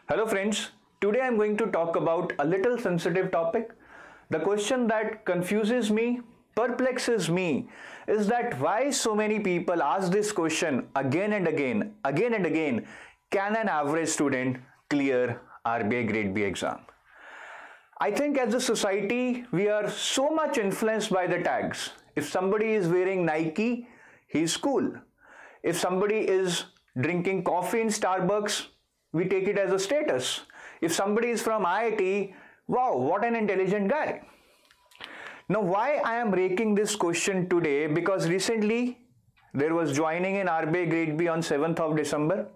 Hello friends, today I am going to talk about a little sensitive topic. The question that confuses me, perplexes me, is that why so many people ask this question again and again, can an average student clear RBI Grade B exam? I think as a society, we are so much influenced by the tags. If somebody is wearing Nike, he's cool. If somebody is drinking coffee in Starbucks, we take it as a status. If somebody is from IIT, wow, what an intelligent guy. Now, why I am raking this question today? Because recently there was joining in RBI Grade B on 7th of December.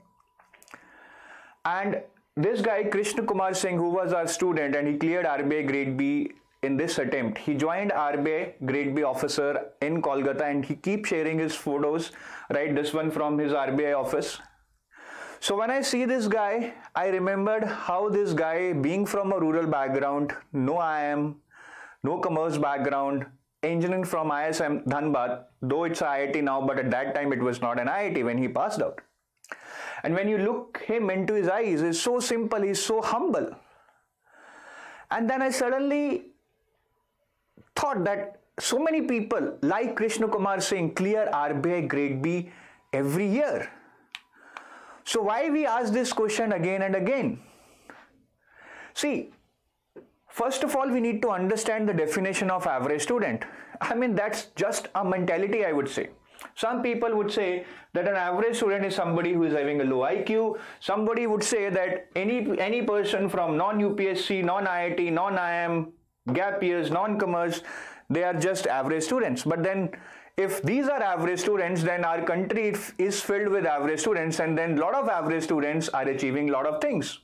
And this guy, Krishna Kumar Singh, who was our student and he cleared RBI Grade B in this attempt. He joined RBI Grade B officer in Kolkata and he keeps sharing his photos, right? This one from his RBI office. So when I see this guy, I remembered how this guy, being from a rural background, no IIM, no commerce background, engineering from ISM Dhanbad, though it's IIT now, but at that time it was not an IIT when he passed out. And when you look him into his eyes, he's so simple, he's so humble. And then I suddenly thought that so many people like Krishna Kumar Singh clear RBI Grade B every year. So why we ask this question again and again? See, first of all, we need to understand the definition of average student. I mean, that's just a mentality, I would say. Some people would say that an average student is somebody who is having a low IQ. Somebody would say that any person from non-UPSC, non-IIT, non-IIM, gap years, non-commerce, they are just average students. But then if these are average students, then our country is filled with average students, and then a lot of average students are achieving a lot of things.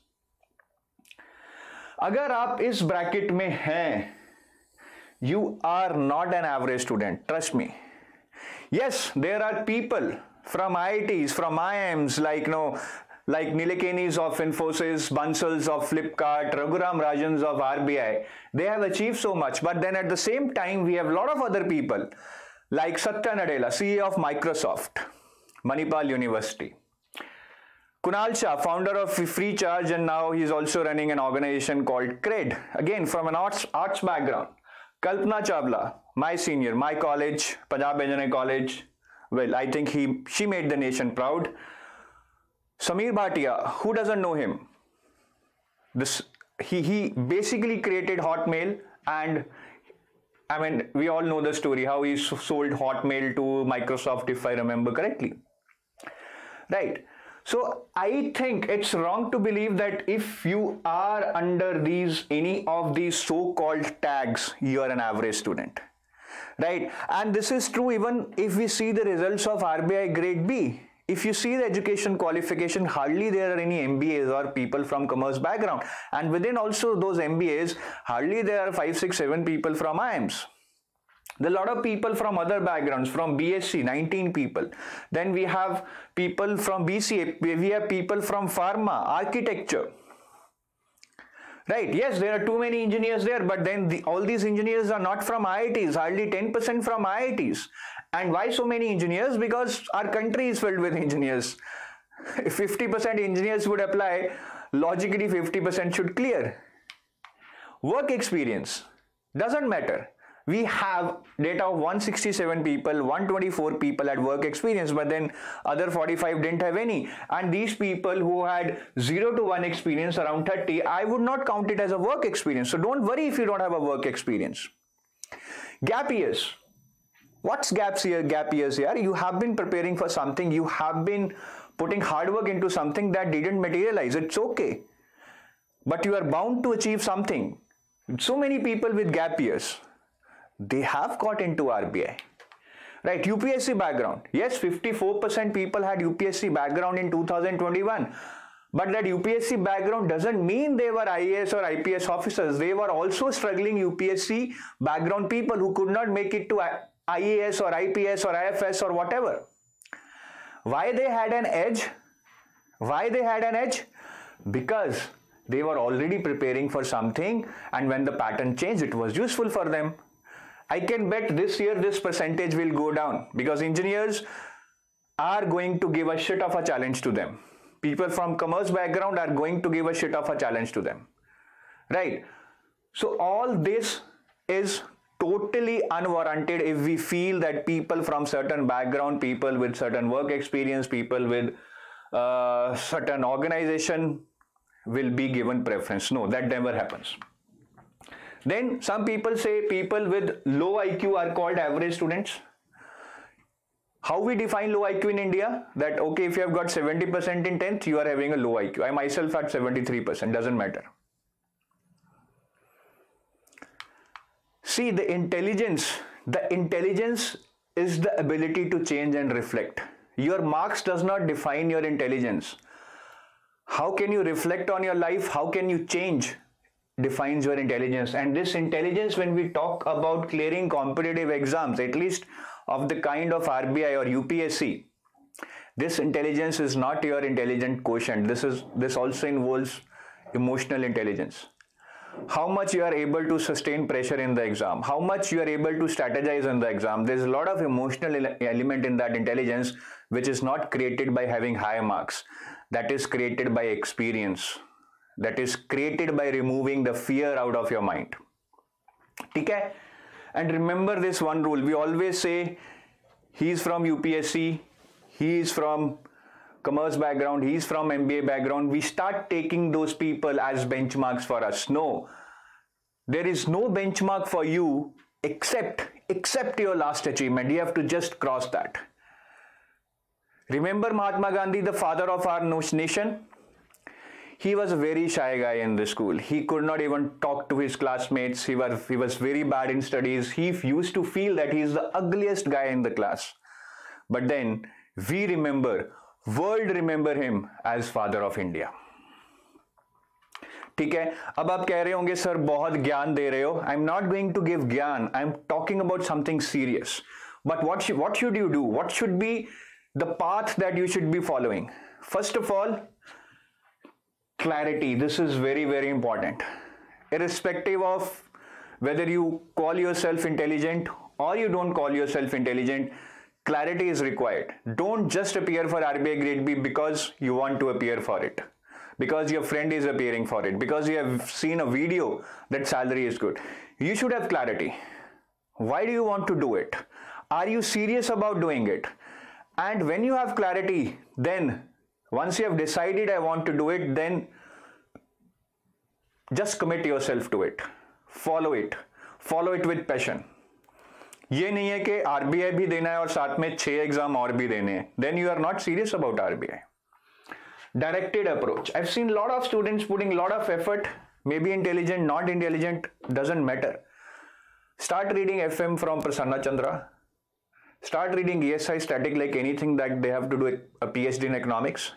अगर आप इस bracket में हैं, you are not an average student, trust me. Yes, there are people from IITs, from IIMs, like Nilekenis of Infosys, Bansals of Flipkart, Raghuram Rajans of RBI. They have achieved so much, but then at the same time, we have a lot of other people like Satya Nadella, CEO of Microsoft, Manipal University. Kunal Shah, founder of Freecharge, and now he's also running an organization called CRED, again from an arts background. Kalpana Chawla, my senior, my college, Punjab Engineering College. Well, I think she made the nation proud. Samir Bhatia, who doesn't know him? He basically created Hotmail, and I mean, we all know the story, how he sold Hotmail to Microsoft, if I remember correctly. Right. So I think it's wrong to believe that if you are under any of these so-called tags, you are an average student. Right. And this is true even if we see the results of RBI Grade B. If you see the education qualification, hardly there are any MBAs or people from commerce background. And within also those MBAs, hardly there are 5, 6, 7 people from IIMs. There are a lot of people from other backgrounds, from BSc, 19 people. Then we have people from BCA, we have people from pharma, architecture. Right, yes, there are too many engineers there, but then all these engineers are not from IITs, hardly 10% from IITs. And why so many engineers? Because our country is filled with engineers. If 50% engineers would apply, logically 50% should clear. Work experience doesn't matter. We have data of 167 people, 124 people had work experience, but then other 45 didn't have any. And these people who had 0 to 1 experience, around 30, I would not count it as a work experience. So don't worry if you don't have a work experience. Gap years. What's gap years here? You have been preparing for something, you have been putting hard work into something that didn't materialize. It's okay. But you are bound to achieve something. So many people with gap years, they have got into RBI. Right, UPSC background. Yes, 54% people had UPSC background in 2021. But that UPSC background doesn't mean they were IAS or IPS officers. They were also struggling UPSC background people who could not make it to IAS or IPS or IFS or whatever. Why they had an edge? Why they had an edge? Because they were already preparing for something, and when the pattern changed, it was useful for them. I can bet this year this percentage will go down because engineers are going to give a shit of a challenge to them. People from commerce background are going to give a shit of a challenge to them, right? So all this is totally unwarranted if we feel that people from certain background, people with certain work experience, people with certain organization will be given preference. No, that never happens. Then some people say people with low IQ are called average students. How we define low IQ in India? That okay, if you have got 70% in 10th, you are having a low IQ. I myself had 73%, doesn't matter. See, the intelligence is the ability to change and reflect. Your marks does not define your intelligence. How can you reflect on your life? How can you change? Defines your intelligence. And this intelligence, when we talk about clearing competitive exams, at least of the kind of RBI or UPSC, this intelligence is not your intelligent quotient. This also involves emotional intelligence. How much you are able to sustain pressure in the exam, how much you are able to strategize in the exam. There's a lot of emotional element in that intelligence, which is not created by having high marks. That is created by experience. That is created by removing the fear out of your mind. Okay? And remember this one rule. We always say he's from UPSC, he is from commerce background, he's from MBA background. We start taking those people as benchmarks for us. No, there is no benchmark for you except your last achievement. You have to just cross that. Remember Mahatma Gandhi, the father of our nation? He was a very shy guy in the school. He could not even talk to his classmates. He was very bad in studies. He used to feel that he is the ugliest guy in the class. But then world remember him as father of India. ठीक है, अब आप कह रहे होंगे sir बहुत ज्ञान दे रहे हो. I'm not going to give ज्ञान. I'm talking about something serious. But what should you do? What should be the path that you should be following? First of all, clarity. This is very, very important. Irrespective of whether you call yourself intelligent or you don't call yourself intelligent, clarity is required. Don't just appear for RBI Grade B because you want to appear for it, because your friend is appearing for it, because you have seen a video that salary is good. You should have clarity. Why do you want to do it? Are you serious about doing it? And when you have clarity, then once you have decided I want to do it, then just commit yourself to it. Follow it with passion. ये नहीं है कि RBI भी देना है और साथ में 6 एग्जाम और भी देने हैं. Then you are not serious about RBI. Directed approach. I've seen a lot of students putting a lot of effort, maybe intelligent, not intelligent, doesn't matter. Start reading FM from Prasanna Chandra. Start reading ESI static like anything that they have to do a PhD in economics.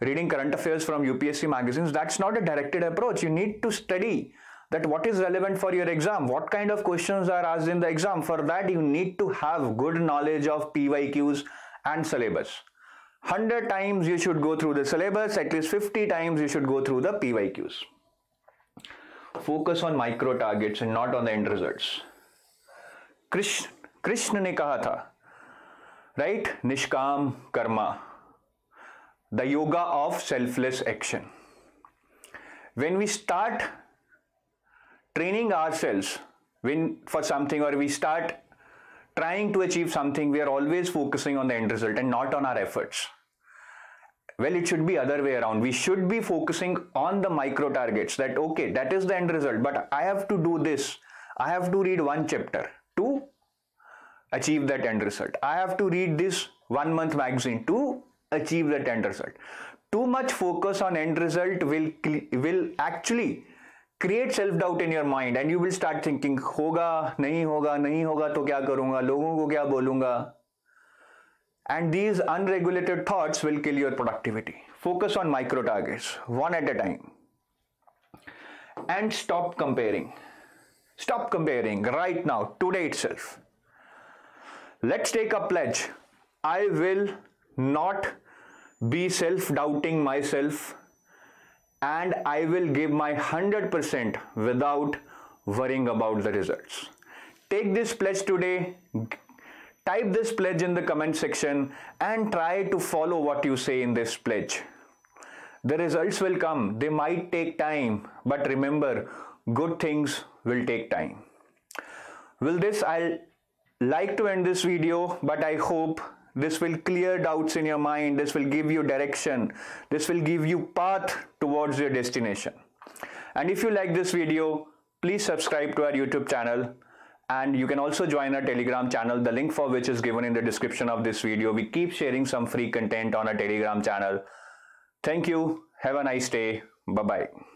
Reading current affairs from UPSC magazines. That's not a directed approach. You need to study that what is relevant for your exam, what kind of questions are asked in the exam. For that, you need to have good knowledge of PYQs and syllabus. 100 times you should go through the syllabus, at least 50 times you should go through the PYQs. Focus on micro targets and not on the end results. Krishna ने कहा था, right? Nishkam karma, the yoga of selfless action. When we start training ourselves for something, or we start trying to achieve something, we are always focusing on the end result and not on our efforts. Well, it should be other way around. We should be focusing on the micro targets, that okay, that is the end result, but I have to do this. I have to read 1 chapter to achieve that end result. I have to read this 1 month magazine to achieve that end result. Too much focus on end result will actually create self-doubt in your mind, and you will start thinking, होगा नहीं होगा तो क्या करूँगा, लोगों को क्या बोलूँगा. And these unregulated thoughts will kill your productivity. Focus on micro targets, one at a time. And stop comparing. Stop comparing right now, today itself. Let's take a pledge. I will not be self-doubting myself, and I will give my 100% without worrying about the results. Take this pledge today. Type this pledge in the comment section and try to follow what you say in this pledge. The results will come. They might take time, but remember, good things will take time. With this, I'll like to end this video, but I hope this will clear doubts in your mind. This will give you direction. This will give you path towards your destination. And if you like this video, please subscribe to our YouTube channel. And you can also join our Telegram channel, the link for which is given in the description of this video. We keep sharing some free content on our Telegram channel. Thank you. Have a nice day. Bye-bye.